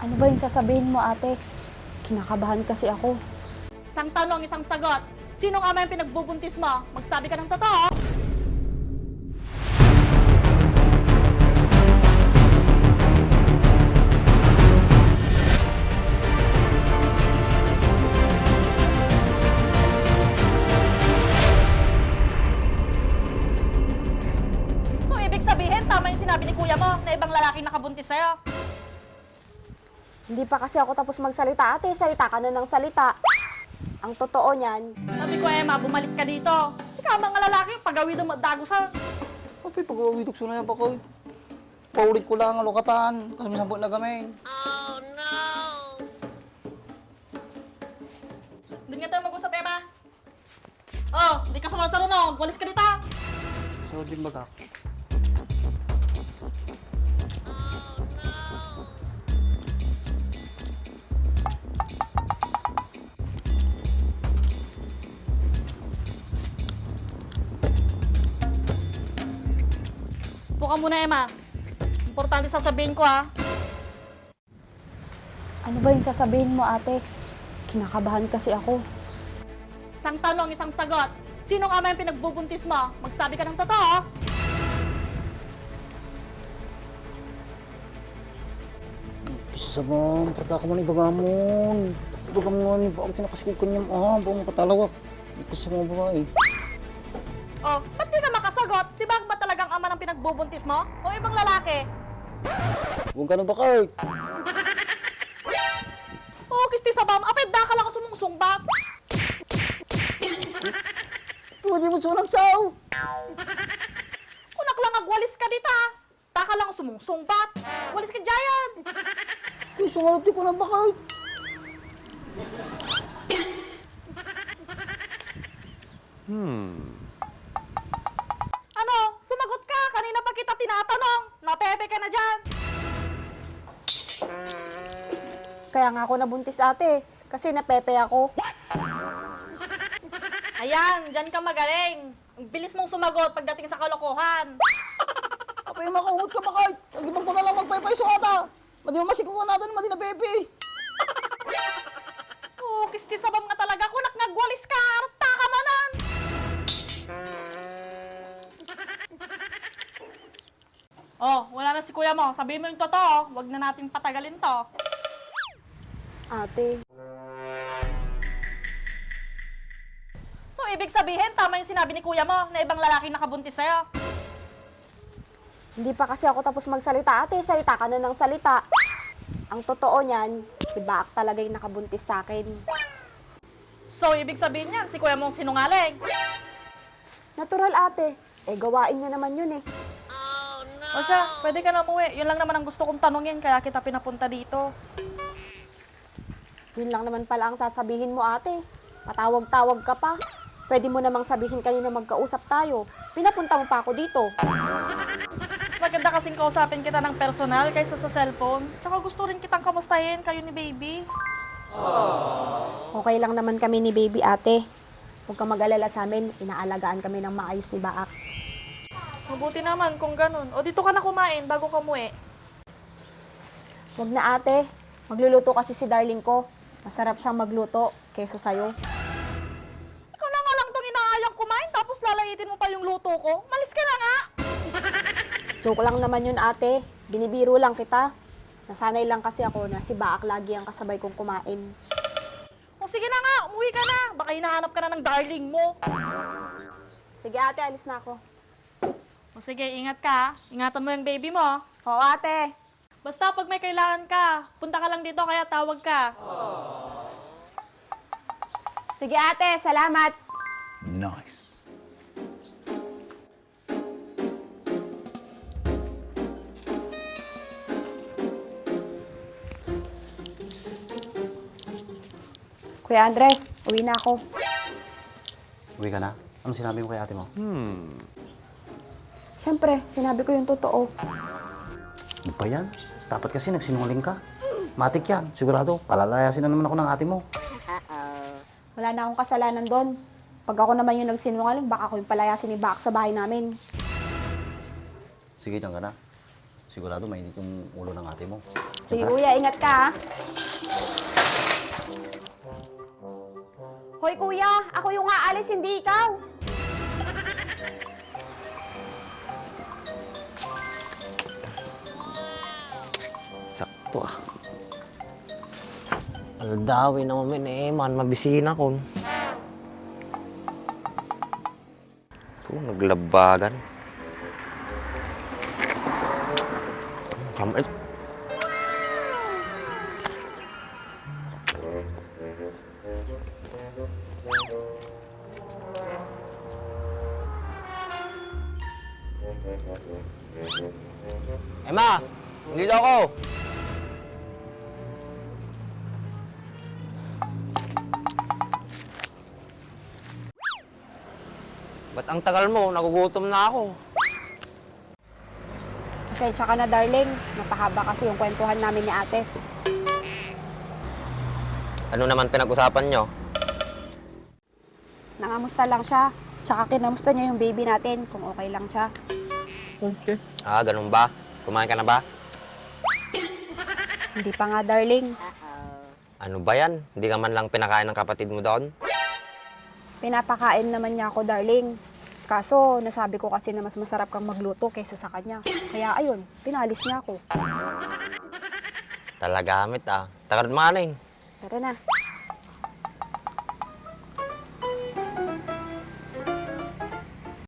Ano ba yung sasabihin mo, ate? Kinakabahan kasi ako. Isang tanong, isang sagot. Sinong ama yung pinagbubuntis mo? Magsabi ka ng totoo. So, ibig sabihin, tama yung sinabi ni kuya mo na ibang lalaki nakabuntis sa'yo. Hindi pa kasi ako tapos magsalita, ate. Salita ka na ng salita. Ang totoo niyan, Sabi ko, Emma, bumalik ka dito. Si mga lalaki, pagawid mo dagusan. Kapag pag-uwi tukso na yan pa ko. Paulit ko lang ang lokatan. Kasi may sampot na gamin. Hindi nga tayo mag-usap, Emma. Oh, hindi ka sumasarunong. Walis ka dito. So, din baga. Buka muna, Emma. Importante sasabihin ko, ha. ano ba yung sasabihin mo, ate? Kinakabahan kasi ako. Isang tanong, isang sagot. Sinong ama yung pinagbubuntis mo? Magsabi ka ng totoo. Isa sa mga trata ka mo na ibagamon. Ibagamon, bakit sinakasikip ko niya mo? Bakit mapatalawak? Isa sa mga babae. Oh, ba't di ka makasagot? Si Bak ba talagang ama ng pinagbubuntis mo? O ibang lalaki? Huwag ka na ba, Kurt? Oh, kisti sa bam. Apay, da ka lang sumungsungbat. Kung hindi mo sunagsaw. Kunak lang agwalis ka dita. Da ka lang sumungsungbat. Walis ka dyan. Kung sungalap di ko na ba, Kurt? Ano? Sumagot ka. Kanina pa kita tinatanong. Napepe ka na dyan. Kaya nga ako nabuntis, ate. Kasi napepe ako. Ayan, dyan ka magaling. Ang bilis mong sumagot pagdating sa kalokohan. Apay, makaungot ka ba, Kurt? Ang ibang ko na lang magpaypayso ata. Madi mo masikuha natin, madi na pepe. Oh, kisti sabam nga talaga. Kunak ngagwalis ka. Arta ka manan. Oh, wala na si kuya mo. Sabihin mo yung totoo. Huwag na natin patagalin to. Ate, So, ibig sabihin, tama yung sinabi ni kuya mo na ibang lalaki nakabuntis sa'yo. hindi pa kasi ako tapos magsalita, ate. Salita ka na ng salita. Ang totoo niyan, si Baak talaga yung nakabuntis sa akin. So, ibig sabihin yan, si kuya mong sinungaling. Natural, ate. Eh, gawain niya naman yun eh. O siya, pwede ka na umuwi. Yun lang naman ang gusto kong tanungin, kaya kita pinapunta dito. Yun lang naman pala ang sasabihin mo, ate. Patawag-tawag ka pa. Pwede mo namang sabihin kayo na magkausap tayo. Pinapunta mo pa ako dito. Mas maganda kasing kausapin kita ng personal kaysa sa cellphone. Tsaka gusto rin kitang kamustahin kayo ni baby. Okay lang naman kami ni baby, ate. Huwag ka mag-alala sa amin. Inaalagaan kami ng maayos ni Baak. Mabuti naman kung ganun. O dito ka na kumain bago ka umuwi. Huwag na, ate. Magluluto kasi si darling ko. Masarap siyang magluto kaysa sa'yo. Ikaw na nga lang itong inaayang kumain tapos lalaitin mo pa yung luto ko. Malis ka na nga! Joke lang naman yun, ate. Binibiro lang kita. Nasanay lang kasi ako na si Baak lagi ang kasabay kong kumain. O sige na nga, umuwi ka na. Baka hinahanap ka na ng darling mo. Sige, ate. Alis na ako. O sige, ingat ka. Ingatan mo yung baby mo. Oo, ate. Basta pag may kailangan ka, punta ka lang dito kaya tawag ka. Sige, ate. Salamat. Nice. Kuya Andres, uwi na ako. Uwi ka na? Anong sinabi mo kay ate mo? Siyempre, sinabi ko yung totoo. Ano ba yan? Dapat kasi nagsinungaling ka. Matik yan. Sigurado, palalayasin na naman ako ng ate mo. Wala na akong kasalanan doon. Pag ako naman yung nagsinungaling, baka ako yung palayasin ni Baak sa bahay namin. Sige, dyan ka na. Sigurado mainit yung ulo ng ate mo. Sige kuya, ingat ka ha. Hoy kuya, ako yung aalis, hindi ikaw. Sakto ah. Aldawi naman man, mabisina ko. Ito, naglabagan. Kamay. Emma! Dito ako! Ba't ang tagal mo? Nagugutom na ako. Pasensya ka na darling, napahaba kasi yung kwentuhan namin ni ate. Ano naman pinag-usapan nyo? Nangamusta lang siya, tsaka kinamusta niya yung baby natin kung okay lang siya. Ah, ganun ba? Kumain ka na ba? Hindi pa nga darling, Ano ba yan? Hindi ka man lang pinakain ng kapatid mo doon? pinapakain naman niya ako darling. Kaso nasabi ko kasi na mas masarap kang magluto kaysa sa kanya. Kaya ayun, pinalis niya ako. Talagamit ah. Takard mga Tara na.